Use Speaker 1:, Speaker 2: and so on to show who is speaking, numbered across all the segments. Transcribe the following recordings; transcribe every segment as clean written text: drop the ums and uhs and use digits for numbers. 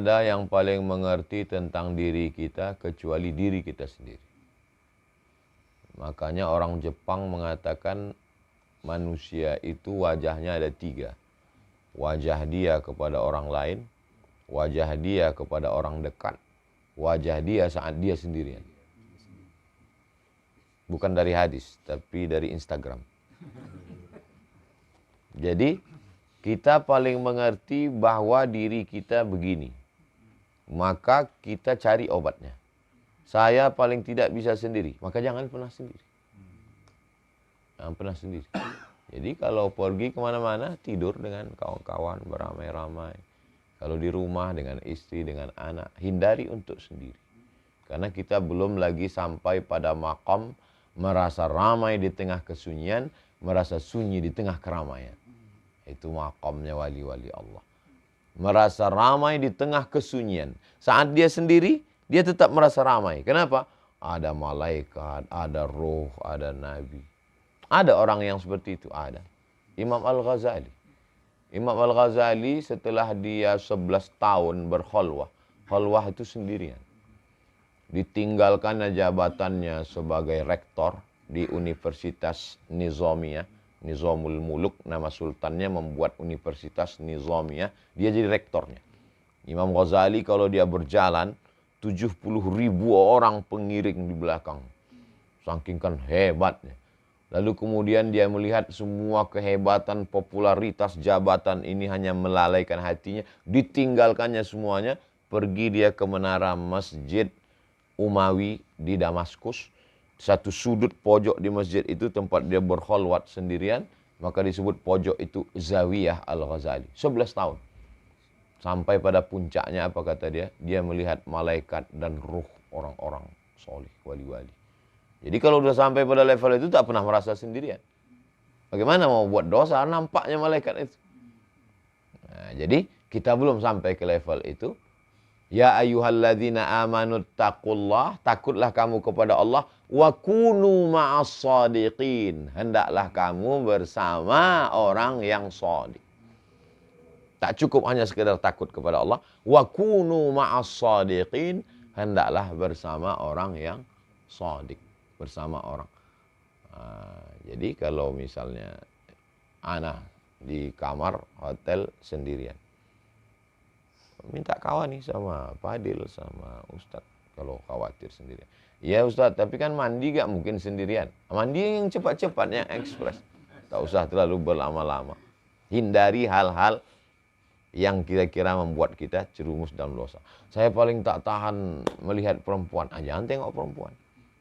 Speaker 1: Ada yang paling mengerti tentang diri kita kecuali diri kita sendiri. Makanya orang Jepang mengatakan manusia itu wajahnya ada 3. Wajah dia kepada orang lain, wajah dia kepada orang dekat, wajah dia saat dia sendirian. Bukan dari hadis, tapi dari Instagram. Jadi, kita paling mengerti bahwa diri kita begini. Maka kita cari obatnya. Saya paling tidak bisa sendiri, maka jangan pernah sendiri. Jangan pernah sendiri. Jadi kalau pergi kemana-mana, tidur dengan kawan-kawan beramai-ramai. Kalau di rumah dengan istri, dengan anak, hindari untuk sendiri. Karena kita belum lagi sampai pada maqam merasa ramai di tengah kesunyian, merasa sunyi di tengah keramaian. Itu maqamnya wali-wali Allah. Merasa ramai di tengah kesunyian. Saat dia sendiri, dia tetap merasa ramai. Kenapa? Ada malaikat, ada roh, ada nabi. Ada orang yang seperti itu, ada. Imam Al-Ghazali. Imam Al-Ghazali setelah dia 11 tahun berkhalwah. Khalwah itu sendirian. Ditinggalkannya jabatannya sebagai rektor di Universitas Nizamiyah. Nizamul Muluk, nama sultannya membuat Universitas Nizamiyah. Dia jadi rektornya. Imam Ghazali kalau dia berjalan, 70.000 orang pengiring di belakang. Saking kan hebatnya. Lalu kemudian dia melihat semua kehebatan, popularitas, jabatan ini hanya melalaikan hatinya. Ditinggalkannya semuanya. Pergi dia ke menara Masjid Umawi di Damaskus. Satu sudut pojok di masjid itu tempat dia berkhalwat sendirian. Maka disebut pojok itu Zawiyah Al-Ghazali. 11 tahun. Sampai pada puncaknya apa kata dia? Dia melihat malaikat dan ruh orang-orang soleh, wali-wali. Jadi kalau sudah sampai pada level itu tak pernah merasa sendirian. Bagaimana mau buat dosa? Nampaknya malaikat itu. Nah, jadi kita belum sampai ke level itu. Ya ayyuhalladzina amanu taqullah, takutlah kamu kepada Allah, wa kunu ma'as shadiqin. Hendaklah kamu bersama orang yang shadiq. Tak cukup hanya sekedar takut kepada Allah, wa kunu ma'as shadiqin, hendaklah bersama orang yang shadiq, bersama orang. Jadi kalau misalnya ana di kamar hotel sendirian, minta kawan nih sama Fadil, sama Ustadz kalau khawatir sendirian. Iya Ustadz, tapi kan mandi gak mungkin sendirian. Mandi yang cepat-cepat, yang ekspres. Tak usah terlalu berlama-lama. Hindari hal-hal yang kira-kira membuat kita jerumus dalam dosa. Saya paling tak tahan melihat perempuan. Jangan tengok perempuan.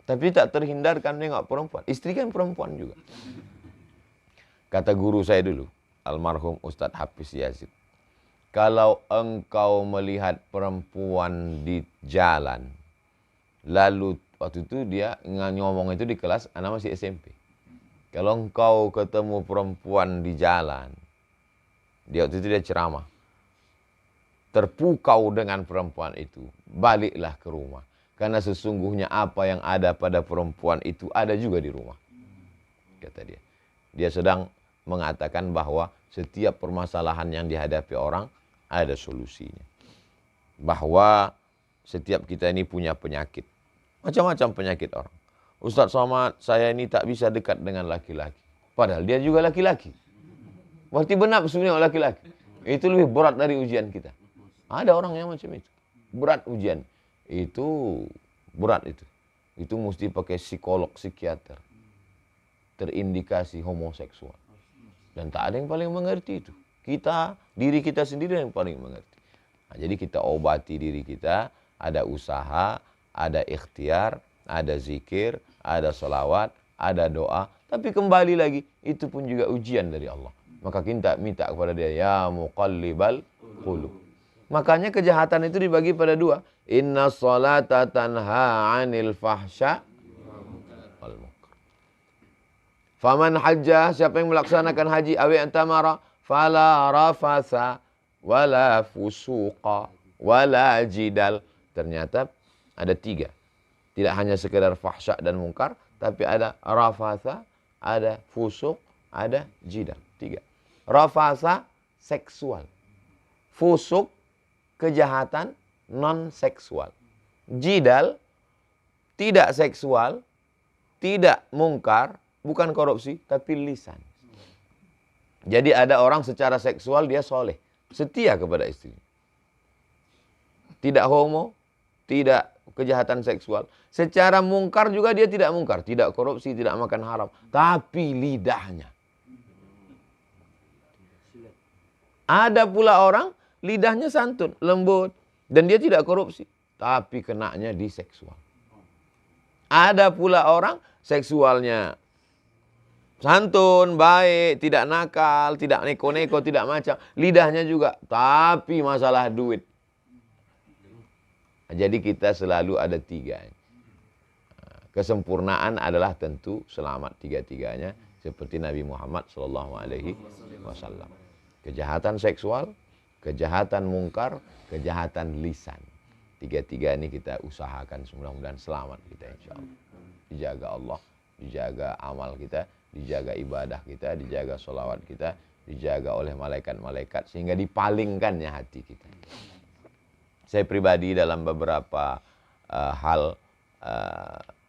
Speaker 1: Tapi tak terhindarkan tengok perempuan. Istri kan perempuan juga. Kata guru saya dulu, almarhum Ustadz Hafiz Yazid. Kalau engkau melihat perempuan di jalan, lalu waktu itu dia ngomong itu di kelas, anak masih SMP. Kalau engkau ketemu perempuan di jalan, dia waktu itu dia ceramah, terpukau dengan perempuan itu, baliklah ke rumah. Karena sesungguhnya apa yang ada pada perempuan itu ada juga di rumah. Kata dia. Dia sedang mengatakan bahwa setiap permasalahan yang dihadapi orang, ada solusinya. Bahwa setiap kita ini punya penyakit. Macam-macam penyakit orang. Ustadz Somad, saya ini tak bisa dekat dengan laki-laki. Padahal dia juga laki-laki. Berarti benar sebenarnya laki-laki. Itu lebih berat dari ujian kita. Ada orang yang macam itu. Berat ujian. Itu berat itu. Itu mesti pakai psikolog, psikiater. Terindikasi homoseksual. Dan tak ada yang paling mengerti itu. Kita, diri kita sendiri yang paling mengerti. Nah, jadi kita obati diri kita, ada usaha, ada ikhtiar, ada zikir, ada salawat, ada doa. Tapi kembali lagi, itu pun juga ujian dari Allah. Maka kita minta kepada dia, ya muqallibal qulub. Makanya kejahatan itu dibagi pada 2. Inna sholata tanha 'anil fahsya wal munkar. Faman hajjah, siapa yang melaksanakan haji, awi antamara, fala rafasa wala fusuqa wala jidal. Ternyata ada 3. Tidak hanya sekedar fahsya dan mungkar, tapi ada rafasa, ada fusuk, ada jidal. 3. Rafasa seksual. Fusuk kejahatan non-seksual. Jidal, tidak seksual, tidak mungkar, bukan korupsi, tapi lisan. Jadi ada orang secara seksual dia soleh, setia kepada istri. Tidak homo, tidak kejahatan seksual. Secara mungkar juga dia tidak mungkar, tidak korupsi, tidak makan haram. Tapi lidahnya. Ada pula orang lidahnya santun, lembut. Dan dia tidak korupsi. Tapi kenanya di seksual. Ada pula orang seksualnya santun, baik, tidak nakal, tidak neko-neko, tidak macam. Lidahnya juga. Tapi masalah duit. Jadi kita selalu ada 3. Kesempurnaan adalah tentu selamat 3-tiganya. Seperti Nabi Muhammad SAW. Kejahatan seksual, kejahatan mungkar, kejahatan lisan. 3 ini kita usahakan, mudah-mudahan selamat kita insya Allah. Dijaga Allah, dijaga amal kita, dijaga ibadah kita, dijaga sholawat kita, dijaga oleh malaikat-malaikat sehingga dipalingkannya hati kita. Saya pribadi dalam beberapa hal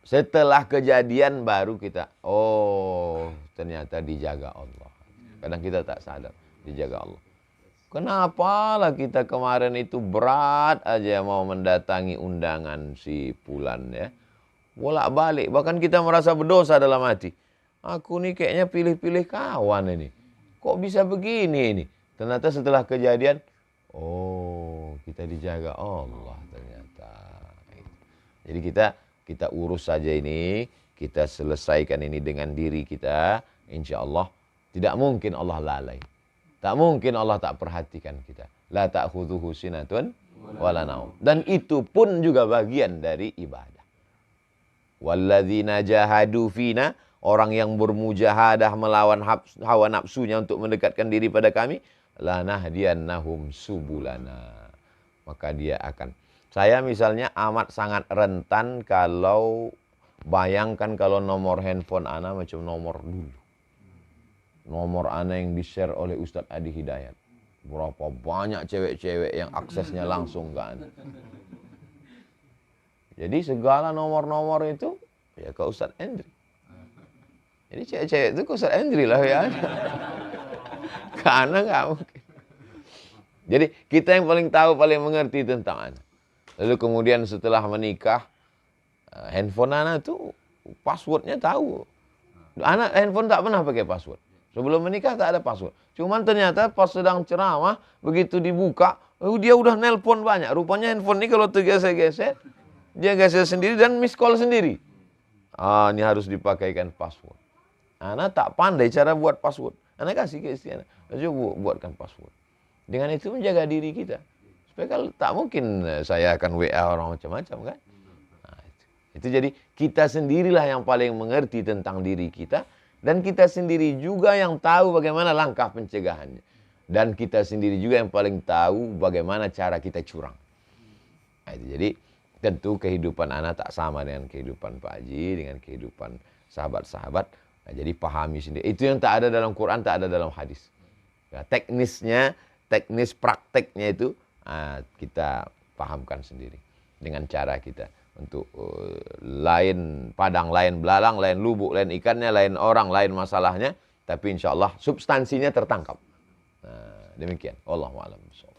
Speaker 1: setelah kejadian baru kita, oh ternyata dijaga Allah. Kadang kita tak sadar, dijaga Allah. Kenapa lah kita kemarin itu berat aja mau mendatangi undangan si Fulan ya. Bolak-balik, bahkan kita merasa berdosa dalam hati. Aku nih kayaknya pilih-pilih kawan ini. Kok bisa begini ini? Ternyata setelah kejadian, oh kita dijaga Allah ternyata. Jadi kita urus saja ini, kita selesaikan ini dengan diri kita. Insya Allah tidak mungkin Allah lalai. Tak mungkin Allah tak perhatikan kita. La ta'khudhuhu sinatun wala naum. Dan itu pun juga bagian dari ibadah. Walladzina jahadu fina, orang yang bermujahadah melawan hawa nafsunya untuk mendekatkan diri pada kami, lanahdiyannahum subulana. Maka dia akan. Saya misalnya amat sangat rentan kalau bayangkan kalau nomor handphone ana macam nomor dulu. Nomor ana yang di-share oleh Ustadz Adi Hidayat. Berapa banyak cewek-cewek yang aksesnya langsung ke ana. Jadi segala nomor-nomor itu ya ke Ustadz Endri. Jadi cewek-cewek itu ke Ustadz Endri lah ya. Karena nggak mungkin. Jadi kita yang paling tahu, paling mengerti tentang ana. Lalu kemudian setelah menikah, handphone ana itu passwordnya tahu. Anak handphone tak pernah pakai password. Sebelum menikah tak ada password. Cuman ternyata pas sedang ceramah, begitu dibuka, dia udah nelpon banyak. Rupanya handphone ini kalau tergeser-geser, dia geser sendiri dan miss call sendiri. Ah, ini harus dipakaikan password. Anak tak pandai cara buat password. Anak kasih ke istri anak. Coba buatkan password. Dengan itu menjaga diri kita. Supaya kalau tak mungkin saya akan WA orang macam-macam kan. Nah, itu jadi kita sendirilah yang paling mengerti tentang diri kita. Dan kita sendiri juga yang tahu bagaimana langkah pencegahannya. Dan kita sendiri juga yang paling tahu bagaimana cara kita curang. Nah, jadi tentu kehidupan anak tak sama dengan kehidupan Pak Haji, dengan kehidupan sahabat-sahabat. Nah, jadi pahami sendiri. Itu yang tak ada dalam Quran, tak ada dalam hadis. Nah, teknis prakteknya itu kita pahamkan sendiri. Dengan cara kita. Untuk lain padang, lain belalang, lain lubuk, lain ikannya, lain orang, lain masalahnya. Tapi insya Allah substansinya tertangkap. Nah, demikian. Wallahu a'lam bishawab.